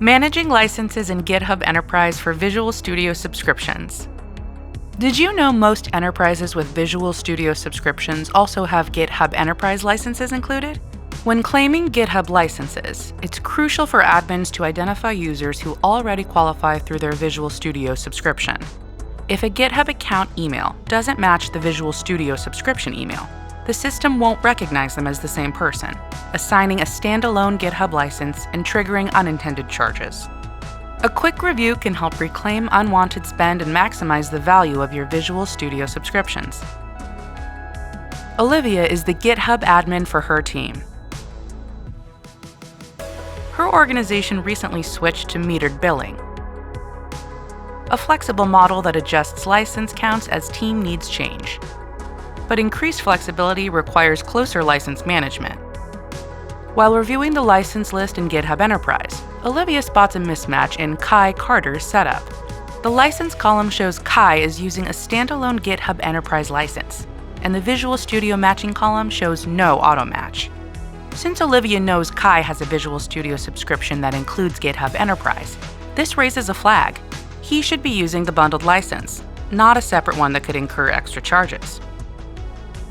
Managing licenses in GitHub Enterprise for Visual Studio subscriptions. Did you know most enterprises with Visual Studio subscriptions also have GitHub Enterprise licenses included? When claiming GitHub licenses, it's crucial for admins to identify users who already qualify through their Visual Studio subscription. If a GitHub account email doesn't match the Visual Studio subscription email, the system won't recognize them as the same person, assigning a standalone GitHub license and triggering unintended charges. A quick review can help reclaim unwanted spend and maximize the value of your Visual Studio subscriptions. Olivia is the GitHub admin for her team. Her organization recently switched to metered billing, a flexible model that adjusts license counts as team needs change. But increased flexibility requires closer license management. While reviewing the license list in GitHub Enterprise, Olivia spots a mismatch in Kai Carter's setup. The license column shows Kai is using a standalone GitHub Enterprise license, and the Visual Studio matching column shows no auto-match. Since Olivia knows Kai has a Visual Studio subscription that includes GitHub Enterprise, this raises a flag. He should be using the bundled license, not a separate one that could incur extra charges.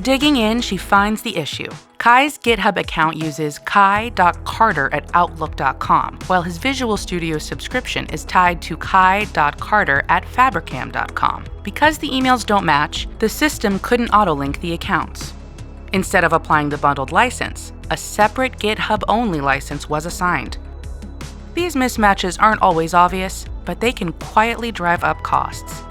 Digging in, she finds the issue. Kai's GitHub account uses kai.carter@outlook.com, while his Visual Studio subscription is tied to kai.carter@fabricam.com. Because the emails don't match, the system couldn't auto-link the accounts. Instead of applying the bundled license, a separate GitHub-only license was assigned. These mismatches aren't always obvious, but they can quietly drive up costs.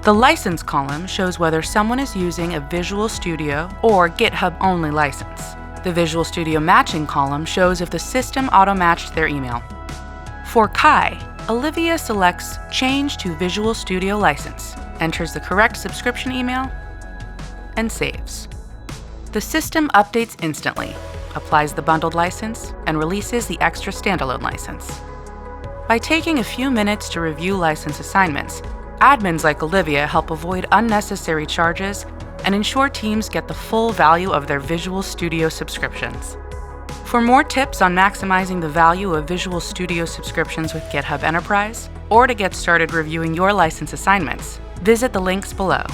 The license column shows whether someone is using a Visual Studio or GitHub-only license. The Visual Studio matching column shows if the system auto-matched their email. For Kai, Olivia selects Change to Visual Studio License, enters the correct subscription email, and saves. The system updates instantly, applies the bundled license, and releases the extra standalone license. By taking a few minutes to review license assignments, admins like Olivia help avoid unnecessary charges and ensure teams get the full value of their Visual Studio subscriptions. For more tips on maximizing the value of Visual Studio subscriptions with GitHub Enterprise, or to get started reviewing your license assignments, visit the links below.